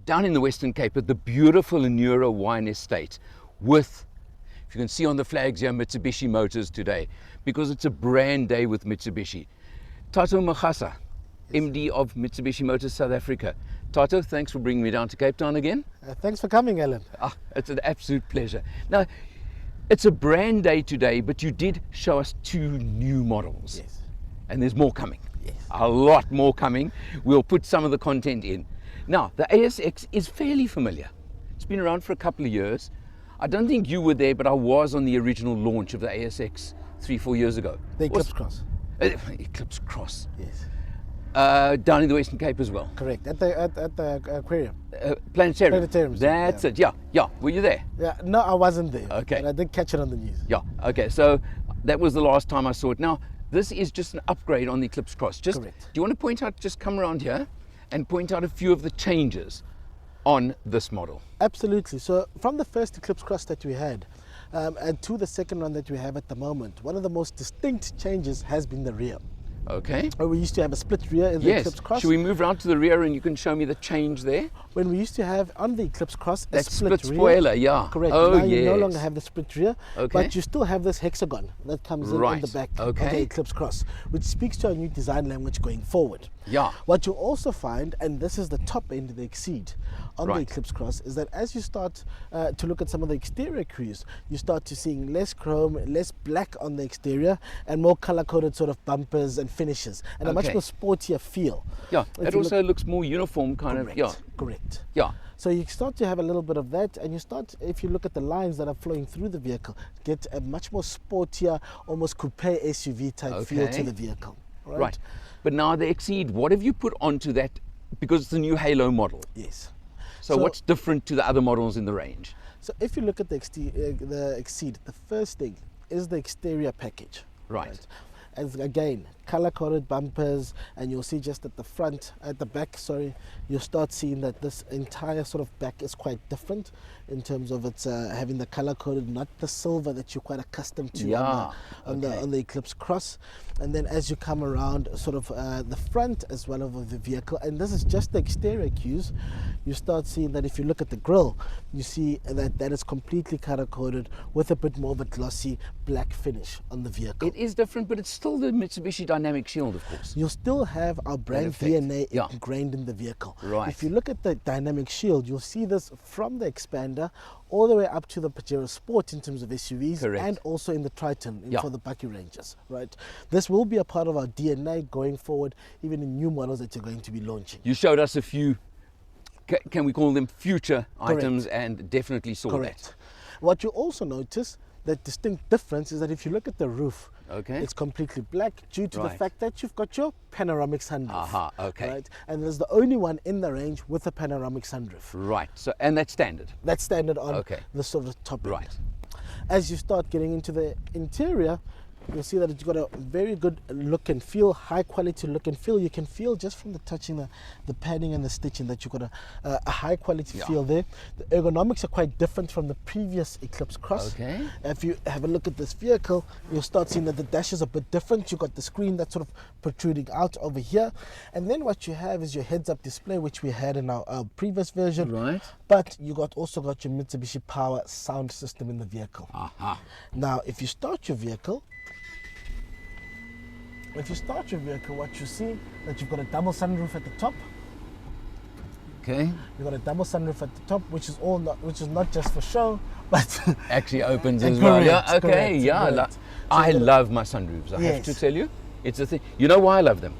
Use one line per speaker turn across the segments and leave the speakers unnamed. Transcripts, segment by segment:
down in the Western Cape at the beautiful Anura Wine Estate with, if you can see on the flags here, Mitsubishi Motors today, because it's a brand day with Mitsubishi. Thato Magasa, MD of Mitsubishi Motors South Africa. Thato, thanks for bringing me down to Cape Town again.
Thanks for coming, Alan.
It's an absolute pleasure. Now, it's a brand day today, but you did show us 2 new models.
Yes.
And there's more coming.
Yes.
A lot more coming. We'll put some of the content in. Now, the ASX is fairly familiar. It's been around for a couple of years. I don't think you were there, but I was on the original launch of the ASX 3-4 years ago.
The Eclipse Cross.
Eclipse Cross.
Yes.
Down in the Western Cape as well.
Correct. At the aquarium.
Planetarium. That's it. Yeah. Were you there?
Yeah. No, I wasn't there.
Okay.
But I did catch it on the news.
Yeah. Okay. So that was the last time I saw it. Now, this is just an upgrade on the Eclipse Cross. Correct. Do you want to point out, just come around here and point out a few of the changes on this model?
Absolutely. So from the first Eclipse Cross that we had and to the second one that we have at the moment, one of the most distinct changes has been the rear.
Okay.
We used to have a split rear in the Eclipse Cross.
Should we move round to the rear and you can show me the change there?
When we used to have on the Eclipse Cross
that
a split rear.
spoiler, yeah.
Correct.
Oh,
now you no longer have the split rear, but you still have this hexagon that comes in the back of the Eclipse Cross, which speaks to our new design language going forward.
Yeah.
What you'll also find, and this is the top end of the Exceed on the Eclipse Cross, is that as you start to look at some of the exterior cues, you start to seeing less chrome, less black on the exterior, and more color-coded sort of bumpers and finishes, and a much more sportier feel.
Yeah, it also looks more uniform kind of. Yeah.
Correct.
Yeah.
So you start to have a little bit of that, and you start, if you look at the lines that are flowing through the vehicle, get a much more sportier, almost coupe SUV type feel to the vehicle.
Right. But now the Exceed, what have you put onto that? Because it's the new Halo model.
Yes.
So what's different to the other models in the range?
So if you look at the Exceed, the first thing is the exterior package.
Right.
As again, color-coded bumpers, and you'll see just at the back, you'll start seeing that this entire sort of back is quite different in terms of its having the color-coded, not the silver that you're quite accustomed to on the Eclipse Cross. And then as you come around sort of the front as well of the vehicle, and this is just the exterior cues, you start seeing that if you look at the grille, you see that is completely color-coded with a bit more of a glossy black finish on the vehicle.
It is different, but it's still the Mitsubishi Dynamic Shield, of course.
You'll still have our brand DNA ingrained in the vehicle.
Right.
If you look at the Dynamic Shield, you'll see this from the Expander all the way up to the Pajero Sport in terms of SUVs, and also in the Triton for the Bucky Rangers. Right. This will be a part of our DNA going forward, even in new models that you're going to be launching.
You showed us a few, can we call them future items, and definitely saw that.
What you also notice, the distinct difference is that if you look at the roof, it's completely black due to the fact that you've got your panoramic sunroof. Right? And there's the only one in the range with a panoramic sunroof. Right.
So, and that's standard.
That's standard on the sort of top end. As you start getting into the interior, you'll see that it's got a very good look and feel, high quality look and feel. You can feel just from the touching the padding and the stitching that you've got a high quality feel there. The ergonomics are quite different from the previous Eclipse Cross. If you have a look at this vehicle, you'll start seeing that the dash is a bit different. You've got the screen that's sort of protruding out over here. And then what you have is your heads-up display, which we had in our previous version. But you also got your Mitsubishi Power sound system in the vehicle. Now, if you start your vehicle, what you see, that you've got a double sunroof at the top. You've got a double sunroof at the top, which is not just for show, but
actually opens as well. I love my sunroofs. I have to tell you, it's a thing. You know why I love them?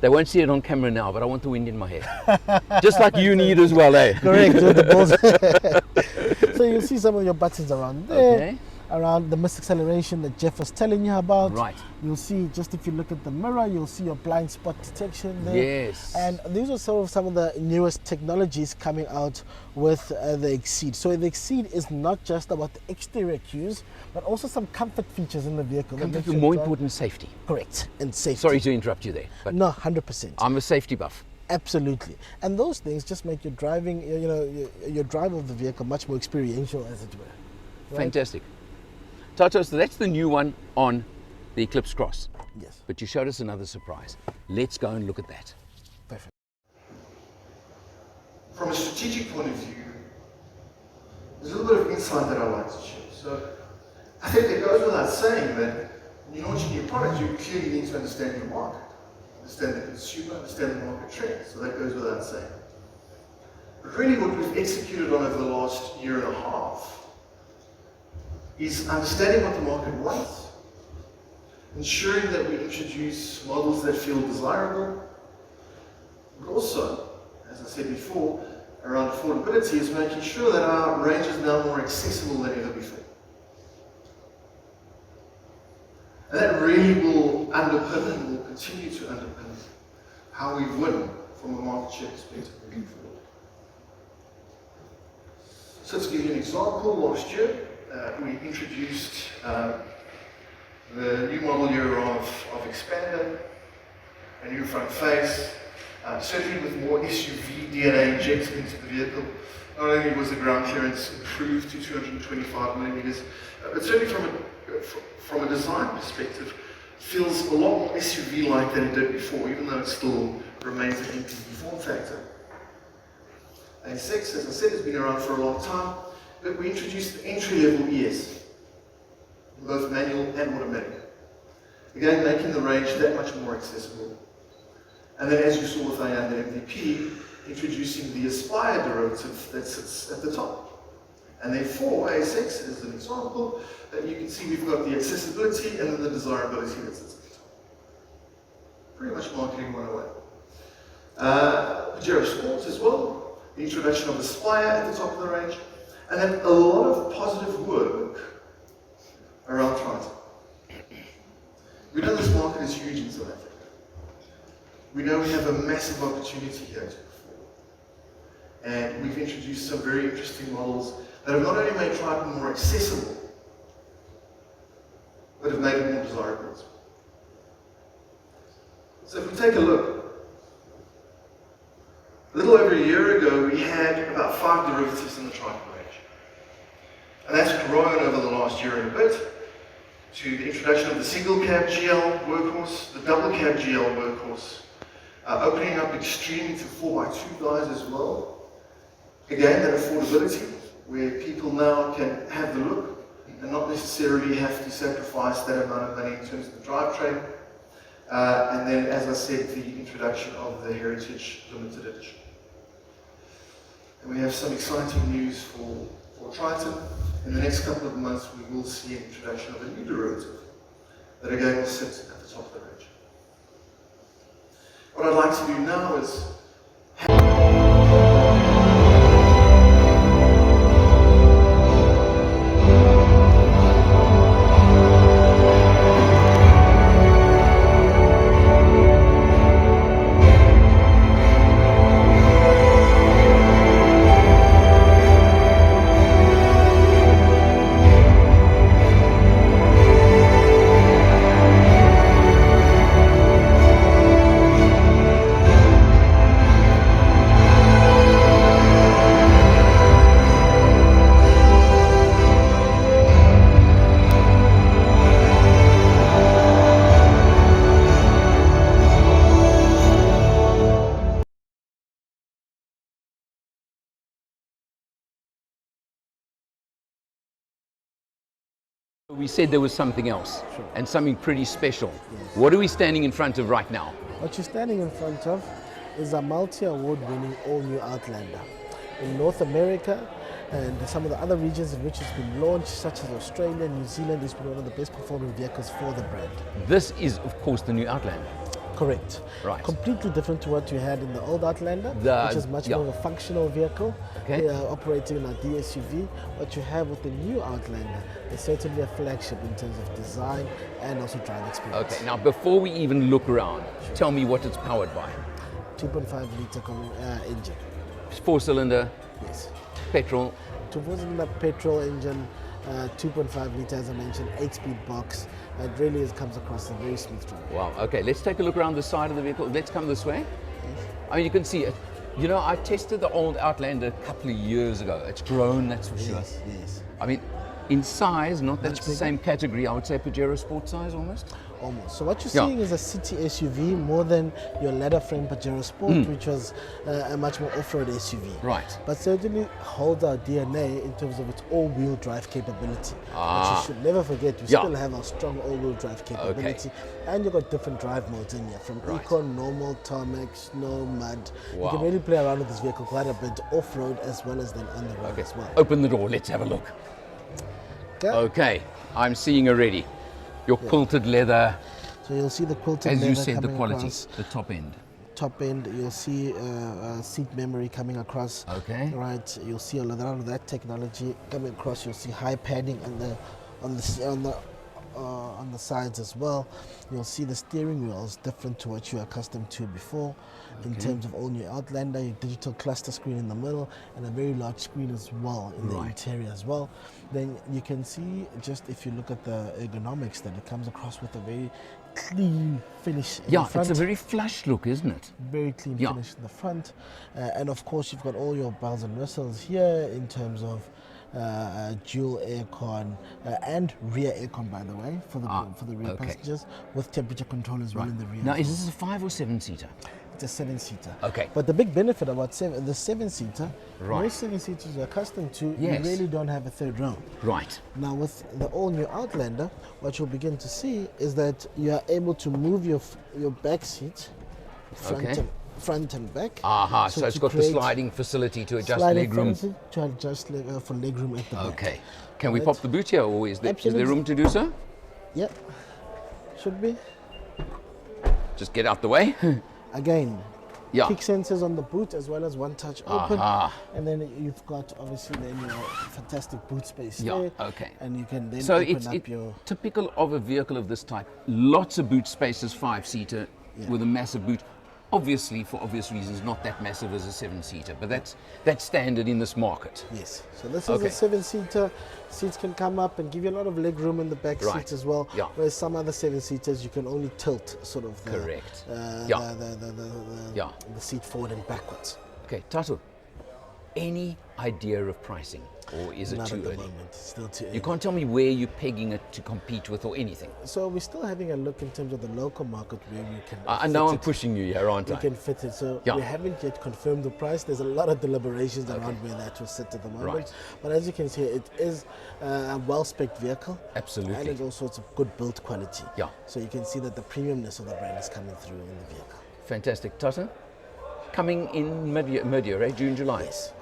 They won't see it on camera now, but I want the wind in my hair, just like you need as well, eh?
Correct. With the balls. So you'll see some of your buttons around there. Around the missed acceleration that Jeff was telling you about. You'll see, just if you look at the mirror, you'll see your blind spot detection there. And these are sort of some of the newest technologies coming out with the Exceed. So the Exceed is not just about the exterior cues, but also some comfort features in the vehicle.
More important, safety.
Correct, and safety.
Sorry to interrupt you there. But
no, 100%.
I'm a safety buff.
Absolutely. And those things just make your driving, your drive of the vehicle much more experiential, as it were.
Fantastic. Thato, so that's the new one on the Eclipse Cross.
Yes.
But you showed us another surprise. Let's go and look at that.
Perfect.
from a strategic point of view, there's a little bit of insight that I'd like to share. So I think it goes without saying that when you're launching your product, you clearly need to understand your market, understand the consumer, understand the market trends. So that goes without saying. But really what we've executed on over the last year and a half is understanding what the market wants, ensuring that we introduce models that feel desirable, but also, as I said before, around affordability is making sure that our range is now more accessible than ever before. And that really will underpin and will continue to underpin how we win from a market share perspective moving forward. So to give you an example, last year we introduced the new model year of Expander, a new front face, certainly with more SUV DNA injected into the vehicle. Not only was the ground clearance improved to 225 millimeters, but certainly from a design perspective, feels a lot more SUV-like than it did before, even though it still remains an MPV form factor. A6, as I said, has been around for a long time, but we introduced the entry-level ES, in both manual and automatic. Again, making the range that much more accessible. And then, as you saw with Outlander MVP, introducing the Aspire derivative that sits at the top. And then for A6, as an example, you can see we've got the accessibility and then the desirability that sits at the top. Pretty much marketing 101. Pajero Sports as well, the introduction of Aspire at the top of the range, and then a lot of positive work around Triton. We know this market is huge in South Africa. We know we have a massive opportunity here to perform. And we've introduced some very interesting models that have not only made Triton more accessible, but have made it more desirable. So if we take a look, a little over a year ago, we had about 5 derivatives in the Triton range. And that's grown over the last year and a bit to the introduction of the single cab GL workhorse, the double cab GL workhorse, opening up extremely to 4x2 guys as well. Again, that affordability, where people now can have the look and not necessarily have to sacrifice that amount of money in terms of the drivetrain. And then, as I said, the introduction of the Heritage Limited Edition. And we have some exciting news for Triton. In the next couple of months, we will see an introduction of a new derivative that again will sit at the top of the range. What I'd like to do now is
We said there was something else, and something pretty special. Yes. What are we standing in front of right now?
What you're standing in front of is a multi-award winning all-new Outlander. In North America and some of the other regions in which it's been launched, such as Australia, New Zealand, it's been one of the best performing vehicles for the brand.
This is, of course, the new Outlander.
Correct.
Right.
Completely different to what you had in the old Outlander, which is much more of a functional vehicle, operating in a DSUV. What you have with the new Outlander is certainly a flagship in terms of design and also driving experience.
Okay, now before we even look around, tell me what it's powered by.
2.5 litre engine.
4-cylinder?
Yes.
Petrol?
4-cylinder petrol engine, 2.5 litre as I mentioned, 8-speed box. It really comes across a very smooth drive.
Wow, okay, let's take a look around the side of the vehicle. Let's come this way.
Yes.
I mean, you can see it. You know, I tested the old Outlander a couple of years ago. It's grown, that's for sure.
Yes.
I mean, In size, not that
Much
it's the
bigger.
same category, I would say Pajero Sport size almost.
Almost. So what you're
Yeah.
seeing is a city SUV more than your ladder frame Pajero Sport, which was a much more off-road SUV.
Right.
But certainly holds our DNA in terms of its all-wheel drive capability. But you should never forget, we
Yeah.
still have our strong all-wheel drive capability. And you've got different drive modes in here, from
Right.
Eco, normal, tarmac, snow, mud. You
Wow.
can really play around with this vehicle quite a bit off-road as well as then on the road as well.
Open the door, let's have a look.
Okay.
Okay, I'm seeing already your quilted leather,
So you'll see the quilted
as you
leather
said, the
coming
quality,
across.
the top end.
Top end, you'll see seat memory coming across.
Okay.
Right, you'll see a lot of that technology coming across. You'll see high padding on the sides as well. You'll see the steering wheel is different to what you're accustomed to before. In terms of all new Outlander, your digital cluster screen in the middle, and a very large screen as well in the interior as well. Then you can see, just if you look at the ergonomics, that it comes across with a very clean finish in
Yeah,
the front.
it's a very flush look, isn't it?
Very clean
Yeah.
finish in the front, and of course you've got all your bells and whistles here in terms of dual aircon and rear aircon, by the way, for the rear passengers, with temperature control as well in the rear.
Now,
as
is
well.
this a 5 or 7 seater?
It's a 7-seater.
Okay.
But the big benefit about the 7-seater,
Right.
most 7-seaters are accustomed to,
Yes.
you really don't have a third row.
Right.
Now with the all-new Outlander, what you'll begin to see is that you are able to move your back seat, front and back.
Aha, so it's
to
got the
create
sliding facility to adjust
sliding
legroom.
facility to adjust for legroom at the back.
Okay. Can we
Right.
pop the boot here, or is there
Absolutely.
room to do so?
Yep, should be.
Just get out the way.
Again,
Yeah.
kick sensors on the boot as well as one touch open.
Aha.
And then you've got obviously then your fantastic boot space
Yeah,
there.
okay.
And you can then
So
open
it's
up your...
typical of a vehicle of this type. Lots of boot spaces, 5-seater with a massive boot. Obviously, for obvious reasons, not that massive as a 7-seater, but that's standard in this market.
Yes. So this is
Okay.
a 7-seater. Seats can come up and give you a lot of leg room in the back
Right.
seats as well.
Yeah.
Whereas some other 7-seaters, you can only tilt sort of the,
Correct.
yeah.
Yeah.
the seat forward and backwards.
Okay, Thato, any idea of pricing, or is it
Not
too
at the
early?
moment. It's still too early.
You can't tell me where you're pegging it to compete with or anything.
So we're still having a look in terms of the local market where we can.
I know
fit
I'm
it.
pushing you here, aren't
We
I?
can fit it. So
Yeah.
we haven't yet confirmed the price. There's a lot of deliberations around where that will sit at the moment.
Right.
But as you can see, it is a well-spec'd vehicle.
Absolutely.
And it's also it's a good build quality.
Yeah.
So you can see that the premiumness of the brand is coming through in the vehicle.
Fantastic. Thato, coming in mid-year, eh? June, July?
Yes.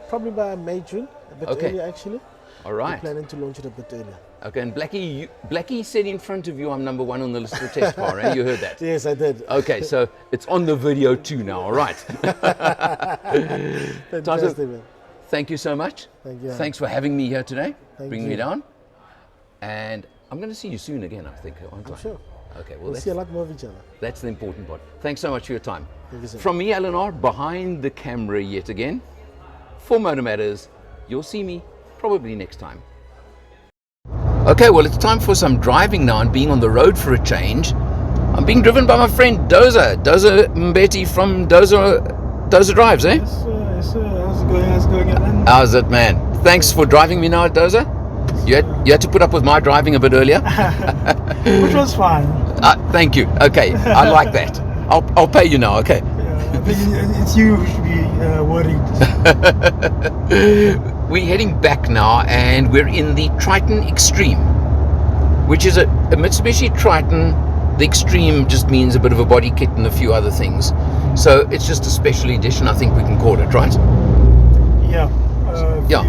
Probably by May, June. A bit
Okay.
earlier actually.
All
We're
right.
planning to launch it a bit earlier.
Okay, and Blackie said in front of you, I'm number 1 on the list for test car, eh? You heard that?
Yes, I did.
Okay, so it's on the video too now, all right.
Fantastic, man.
Thank you so much.
Thank you.
Thanks for having me here today,
Thank
bringing me
you.
down. And I'm going to see you soon again, I think, aren't I?
Sure.
Okay, well,
We'll see a lot more of each other.
that's the important part. Thanks so much for your time.
Thank you, sir.
From me, Eleanor, behind the camera yet again, for Motor Matters, you'll see me probably next time. Okay, well, it's time for some driving now and being on the road for a change. I'm being driven by my friend Doza Mbeti from Doza Drives, eh?
Yes, sir. How's it going? How's it going, Alan?
How's it, man? Thanks for driving me now, Doza. You had to put up with my driving a bit earlier.
Which was fine.
Thank you. Okay, I like that. I'll pay you now, okay?
I think it's you who should be worried.
We're heading back now and we're in the Triton Extreme, which is a Mitsubishi Triton. The Extreme just means a bit of a body kit and a few other things. So it's just a special edition, I think we can call it, right?
Yeah.
Yeah.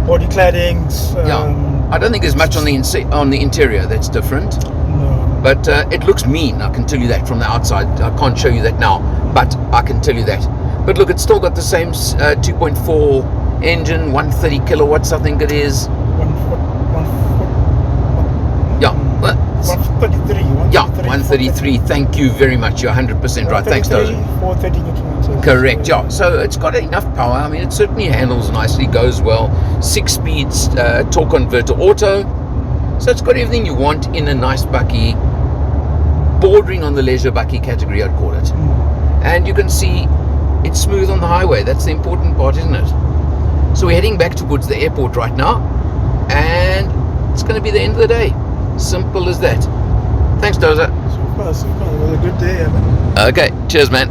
Body claddings.
Yeah. I don't think there's much on the interior that's different.
No.
But it looks mean, I can tell you that from the outside. I can't show you that now, but I can tell you that. But look, it's still got the same 2.4 engine, 130 kilowatts, I think it is.
133.
Yeah, 133. Thank you very much. You're 100% right. Thanks, Doza.
430 Newton meters.
Correct, yeah. So it's got enough power. I mean, it certainly handles nicely, goes well. 6 speeds, torque converter auto. So it's got everything you want in a nice bakkie, bordering on the leisure bakkie category, I'd call it. And you can see it's smooth on the highway. That's the important part, isn't it? So we're heading back towards the airport right now, and it's going to be the end of the day. Simple as that. Thanks, Dozer.
Super. It was a good day, man.
Okay, cheers, man.